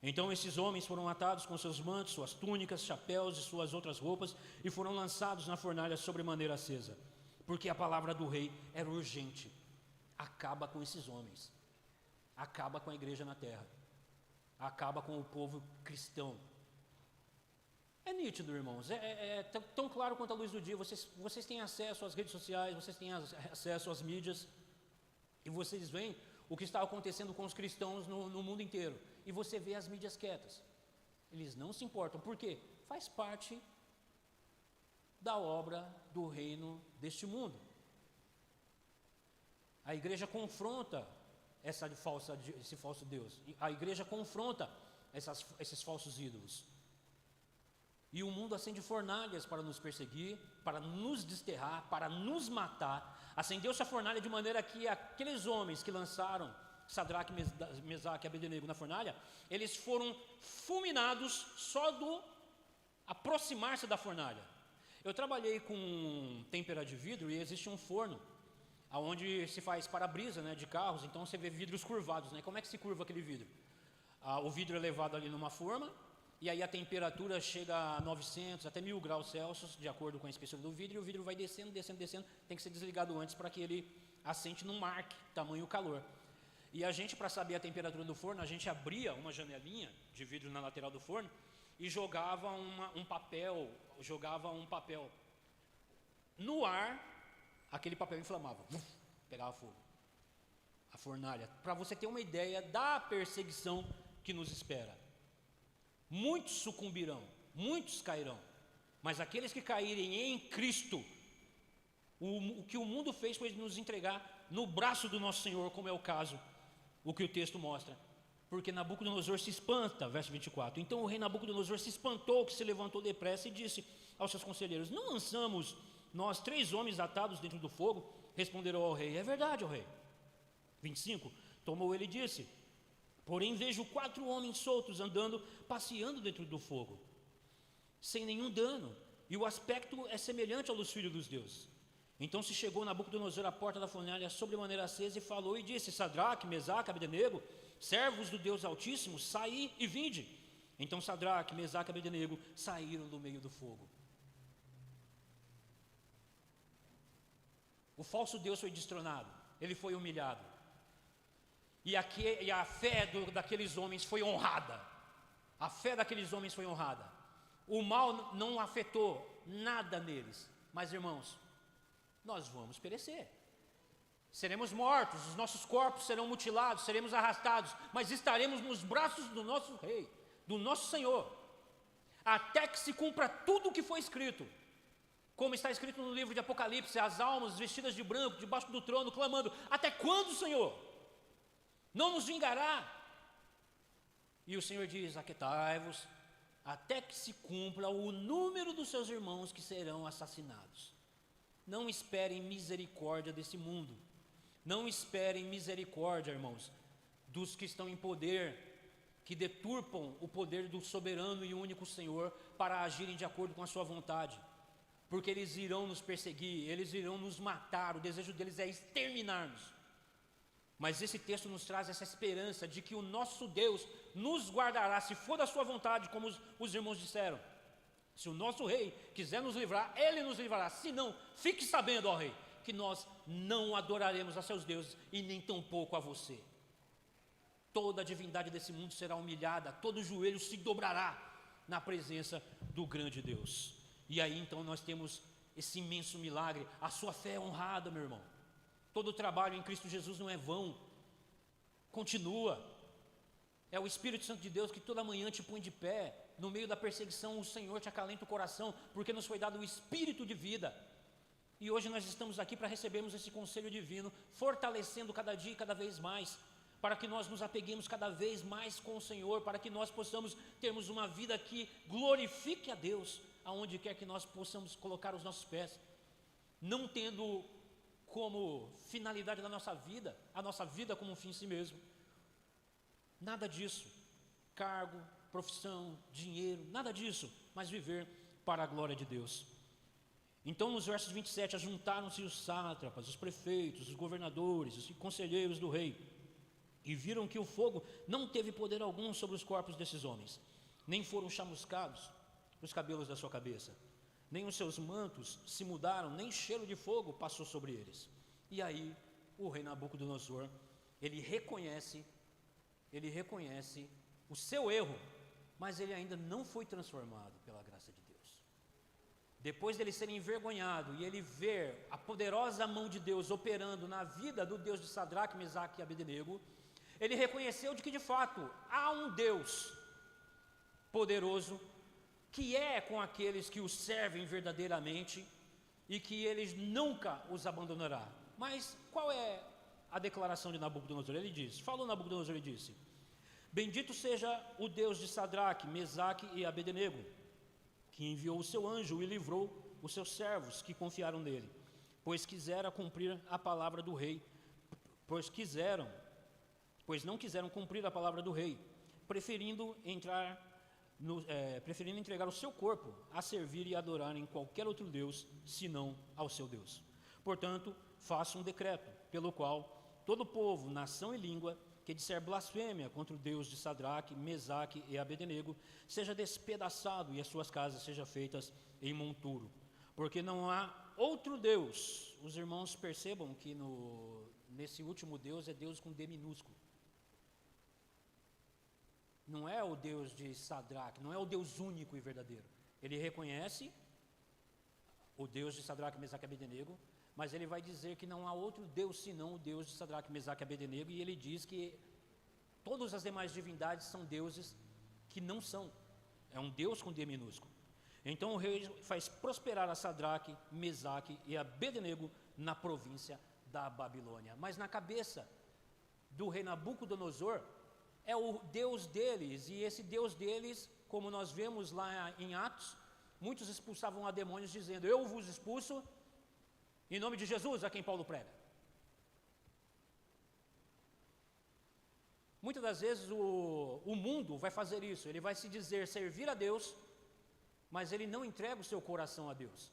Speaker 1: Então esses homens foram atados com seus mantos, suas túnicas, chapéus e suas outras roupas e foram lançados na fornalha sobremaneira acesa, porque a palavra do rei era urgente. Acaba com esses homens, acaba com a igreja na terra, acaba com o povo cristão. É nítido, irmãos, é tão claro quanto a luz do dia. Vocês têm acesso às redes sociais, vocês têm acesso às mídias, e vocês veem o que está acontecendo com os cristãos no mundo inteiro. E você vê as mídias quietas. Eles não se importam. Por quê? Faz parte da obra do reino deste mundo. A igreja confronta esse falso Deus. A igreja confronta esses falsos ídolos. E o mundo acende fornalhas para nos perseguir, para nos desterrar, para nos matar. Acendeu-se a fornalha de maneira que aqueles homens que lançaram Sadraque, Mesaque e Abednego na fornalha, eles foram fulminados só do aproximar-se da fornalha. Eu trabalhei com têmpera de vidro e existe um forno onde se faz para-brisa, né, de carros. Então você vê vidros curvados, né? Como é que se curva aquele vidro? O vidro é levado ali numa forma, e aí a temperatura chega a 900 até 1000 graus Celsius, de acordo com a espessura do vidro, e o vidro vai descendo, tem que ser desligado antes para que ele assente num marque, tamanho calor. E a gente, para saber a temperatura do forno, a gente abria uma janelinha de vidro na lateral do forno e jogava um papel no ar, aquele papel inflamava, pegava fogo, a fornalha, para você ter uma ideia da perseguição que nos espera. Muitos sucumbirão, muitos cairão, mas aqueles que caírem em Cristo, o que o mundo fez foi nos entregar no braço do nosso Senhor, como é o caso, o que o texto mostra. Porque Nabucodonosor se espanta, verso 24. Então o rei Nabucodonosor se espantou, que se levantou depressa e disse aos seus conselheiros: não lançamos nós 3 homens atados dentro do fogo? Responderam ao rei: é verdade, ó rei. 25, tomou ele e disse: porém vejo 4 homens soltos andando, passeando dentro do fogo, sem nenhum dano, e o aspecto é semelhante ao dos filhos dos deuses. Então se chegou Nabucodonosor à porta da fornalha sobremaneira acesa e falou e disse: Sadraque, Mesaque, Abednego, servos do Deus Altíssimo, saí e vinde. Então Sadraque, Mesaque e Abednego saíram do meio do fogo. O falso Deus foi destronado, ele foi humilhado. E a fé daqueles homens foi honrada. A fé daqueles homens foi honrada. O mal não afetou nada neles. Mas, irmãos, nós vamos perecer. Seremos mortos, os nossos corpos serão mutilados, seremos arrastados, mas estaremos nos braços do nosso Rei, do nosso Senhor, até que se cumpra tudo o que foi escrito. Como está escrito no livro de Apocalipse: as almas vestidas de branco, debaixo do trono, clamando: até quando, Senhor? Não nos vingará? E o Senhor diz: aquietai-vos, até que se cumpra o número dos seus irmãos que serão assassinados. Não esperem misericórdia desse mundo. Não esperem misericórdia, irmãos, dos que estão em poder, que deturpam o poder do soberano e único Senhor para agirem de acordo com a sua vontade. Porque eles irão nos perseguir, eles irão nos matar, o desejo deles é exterminar-nos. Mas esse texto nos traz essa esperança de que o nosso Deus nos guardará, se for da sua vontade, como os irmãos disseram. Se o nosso rei quiser nos livrar, ele nos livrará. Se não, fique sabendo, ó rei, que nós não adoraremos a seus deuses e nem tampouco a você. Toda a divindade desse mundo será humilhada, todo joelho se dobrará na presença do grande Deus. E aí então nós temos esse imenso milagre. A sua fé é honrada, meu irmão. Todo o trabalho em Cristo Jesus não é vão. Continua. É o Espírito Santo de Deus que toda manhã te põe de pé. No meio da perseguição, o Senhor te acalenta o coração, porque nos foi dado o Espírito de vida. E hoje nós estamos aqui para recebermos esse conselho divino, fortalecendo cada dia e cada vez mais, para que nós nos apeguemos cada vez mais com o Senhor, para que nós possamos termos uma vida que glorifique a Deus, aonde quer que nós possamos colocar os nossos pés, não tendo como finalidade da nossa vida, a nossa vida como um fim em si mesmo, nada disso, cargo, profissão, dinheiro, nada disso, mas viver para a glória de Deus. Então, nos versos 27, ajuntaram-se os sátrapas, os prefeitos, os governadores, os conselheiros do rei, e viram que o fogo não teve poder algum sobre os corpos desses homens, nem foram chamuscados os cabelos da sua cabeça, nem os seus mantos se mudaram, nem cheiro de fogo passou sobre eles. E aí, o rei Nabucodonosor, ele reconhece o seu erro, mas ele ainda não foi transformado pela graça de Deus. Depois dele ser envergonhado e ele ver a poderosa mão de Deus operando na vida do Deus de Sadraque, Mesaque e Abednego, ele reconheceu de que de fato há um Deus poderoso que é com aqueles que o servem verdadeiramente e que eles nunca os abandonará. Mas qual é a declaração de Nabucodonosor? Ele diz, falou Nabucodonosor e disse: bendito seja o Deus de Sadraque, Mesaque e Abednego, que enviou o seu anjo e livrou os seus servos que confiaram nele, pois quisera cumprir a palavra do rei, pois não quiseram cumprir a palavra do rei, preferindo entregar o seu corpo a servir e adorar em qualquer outro Deus, senão ao seu Deus. Portanto, faça um decreto, pelo qual todo povo, nação e língua, que disser blasfêmia contra o Deus de Sadraque, Mesaque e Abednego, seja despedaçado e as suas casas sejam feitas em monturo. Porque não há outro Deus. Os irmãos percebam que nesse último Deus é Deus com D minúsculo. Não é o Deus de Sadraque, não é o Deus único e verdadeiro. Ele reconhece o Deus de Sadraque, Mesaque e Abednego, mas ele vai dizer que não há outro Deus senão o Deus de Sadraque, Mesaque e Abednego, e ele diz que todas as demais divindades são deuses que não são. É um Deus com D minúsculo. Então o rei faz prosperar a Sadraque, Mesaque e Abednego na província da Babilônia. Mas na cabeça do rei Nabucodonosor é o Deus deles, e esse Deus deles, como nós vemos lá em Atos, muitos expulsavam a demônios dizendo: eu vos expulso em nome de Jesus, a quem Paulo prega. Muitas das vezes o mundo vai fazer isso, ele vai se dizer servir a Deus, mas ele não entrega o seu coração a Deus.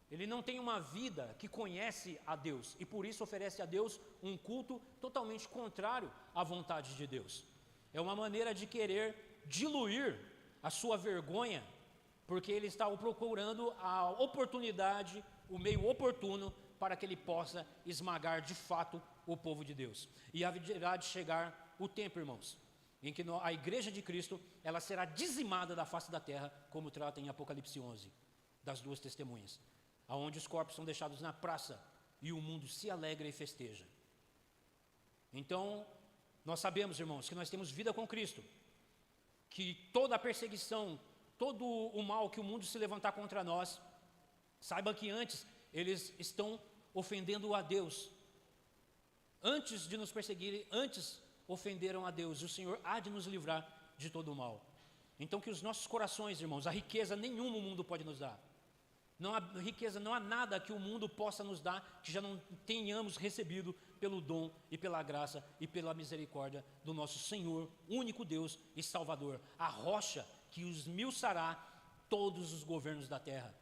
Speaker 1: Ele não tem uma vida que conhece a Deus, e por isso oferece a Deus um culto totalmente contrário à vontade de Deus. É uma maneira de querer diluir a sua vergonha, porque ele está procurando a oportunidade, o meio oportuno para que ele possa esmagar de fato o povo de Deus. E haverá de chegar o tempo, irmãos, em que a igreja de Cristo, ela será dizimada da face da terra, como trata em Apocalipse 11, das duas testemunhas, aonde os corpos são deixados na praça e o mundo se alegra e festeja. Então, nós sabemos, irmãos, que nós temos vida com Cristo, que toda a perseguição, todo o mal que o mundo se levantar contra nós, saiba que antes eles estão ofendendo a Deus. Antes de nos perseguirem, antes ofenderam a Deus, e o Senhor há de nos livrar de todo o mal. Então que os nossos corações, irmãos, a riqueza nenhuma o mundo pode nos dar. Não há riqueza, não há nada que o mundo possa nos dar que já não tenhamos recebido pelo dom e pela graça e pela misericórdia do nosso Senhor, único Deus e Salvador, a rocha que os esmiuçará todos os governos da terra,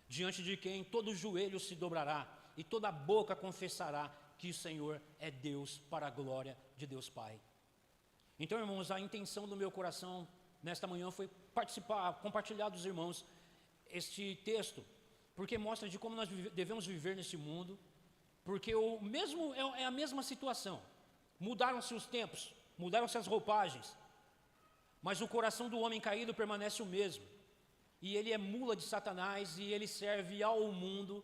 Speaker 1: diante de quem todo joelho se dobrará e toda boca confessará que o Senhor é Deus, para a glória de Deus Pai. Então, irmãos, a intenção do meu coração nesta manhã foi compartilhar dos irmãos este texto, porque mostra de como nós devemos viver nesse mundo, porque é a mesma situação. Mudaram-se os tempos, mudaram-se as roupagens, mas o coração do homem caído permanece o mesmo, e ele é mula de Satanás, e ele serve ao mundo,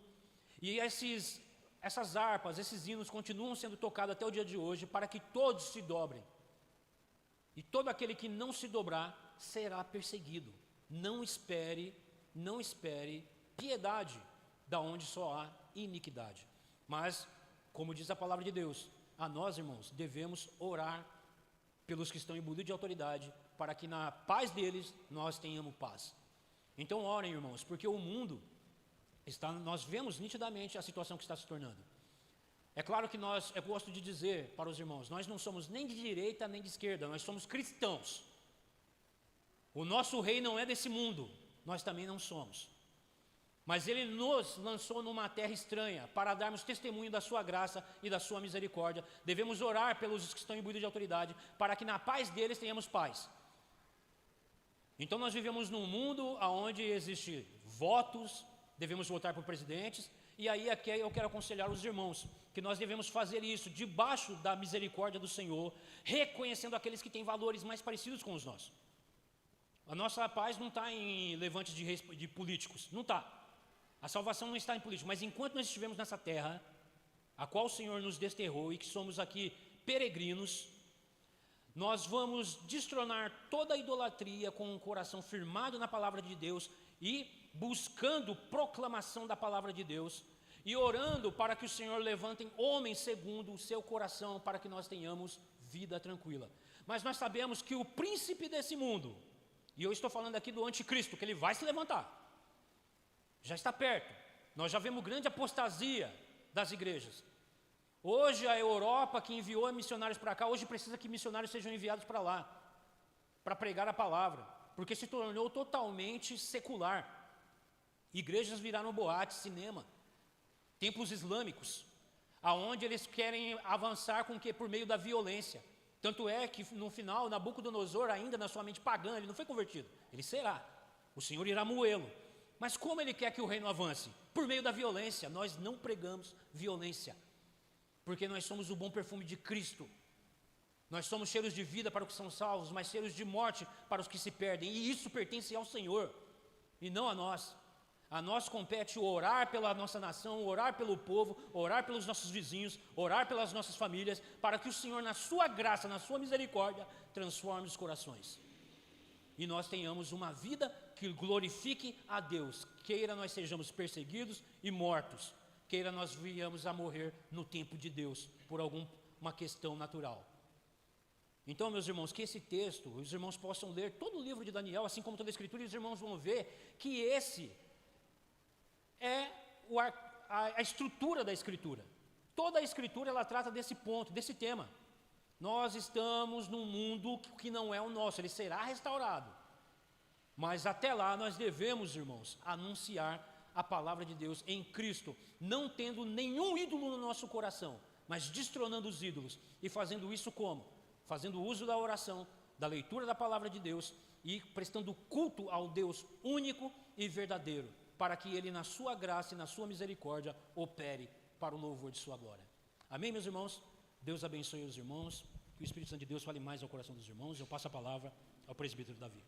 Speaker 1: e essas harpas, esses hinos continuam sendo tocados até o dia de hoje, para que todos se dobrem, e todo aquele que não se dobrar será perseguido. Não espere piedade, da onde só há iniquidade. Mas, como diz a palavra de Deus, a nós, irmãos, devemos orar pelos que estão imbuídos de autoridade, para que na paz deles nós tenhamos paz. Então orem, irmãos, porque o mundo nós vemos nitidamente a situação que está se tornando. É claro que eu gosto de dizer para os irmãos, nós não somos nem de direita nem de esquerda, nós somos cristãos. O nosso rei não é desse mundo, nós também não somos. Mas ele nos lançou numa terra estranha, para darmos testemunho da sua graça e da sua misericórdia. Devemos orar pelos que estão imbuídos de autoridade, para que na paz deles tenhamos paz. Então nós vivemos num mundo onde existem votos, devemos votar por presidentes, e aí aqui eu quero aconselhar os irmãos, que nós devemos fazer isso debaixo da misericórdia do Senhor, reconhecendo aqueles que têm valores mais parecidos com os nossos. A nossa paz não está em levantes de políticos, não está. A salvação não está em políticos, mas enquanto nós estivermos nessa terra, a qual o Senhor nos desterrou e que somos aqui peregrinos, nós vamos destronar toda a idolatria com um coração firmado na palavra de Deus e buscando proclamação da palavra de Deus e orando para que o Senhor levante homens segundo o seu coração, para que nós tenhamos vida tranquila. Mas nós sabemos que o príncipe desse mundo, e eu estou falando aqui do anticristo, que ele vai se levantar, já está perto. Nós já vemos grande apostasia das igrejas. Hoje a Europa, que enviou missionários para cá, hoje precisa que missionários sejam enviados para lá, para pregar a palavra, porque se tornou totalmente secular. Igrejas viraram boate, cinema, templos islâmicos, aonde eles querem avançar com que por meio da violência. Tanto é que no final, Nabucodonosor, ainda na sua mente pagã, ele não foi convertido, ele será, o Senhor irá moê-lo. Mas como ele quer que o reino avance? Por meio da violência. Nós não pregamos violência, porque nós somos o bom perfume de Cristo. Nós somos cheiros de vida para os que são salvos, mas cheiros de morte para os que se perdem, e isso pertence ao Senhor, e não a nós. A nós compete orar pela nossa nação, orar pelo povo, orar pelos nossos vizinhos, orar pelas nossas famílias, para que o Senhor, na sua graça, na sua misericórdia, transforme os corações. E nós tenhamos uma vida que glorifique a Deus, queira nós sejamos perseguidos e mortos, queira nós venhamos a morrer no tempo de Deus, por alguma questão natural. Então, meus irmãos, que esse texto, os irmãos possam ler todo o livro de Daniel, assim como toda a Escritura, e os irmãos vão ver que esse é a estrutura da Escritura. Toda a Escritura, ela trata desse ponto, desse tema. Nós estamos num mundo que não é o nosso, ele será restaurado. Mas até lá nós devemos, irmãos, anunciar a palavra de Deus em Cristo, não tendo nenhum ídolo no nosso coração, mas destronando os ídolos. E fazendo isso como? Fazendo uso da oração, da leitura da palavra de Deus e prestando culto ao Deus único e verdadeiro, para que Ele, na sua graça e na sua misericórdia, opere para o louvor de sua glória. Amém, meus irmãos? Deus abençoe os irmãos, que o Espírito Santo de Deus fale mais ao coração dos irmãos. Eu passo a palavra ao presbítero Davi.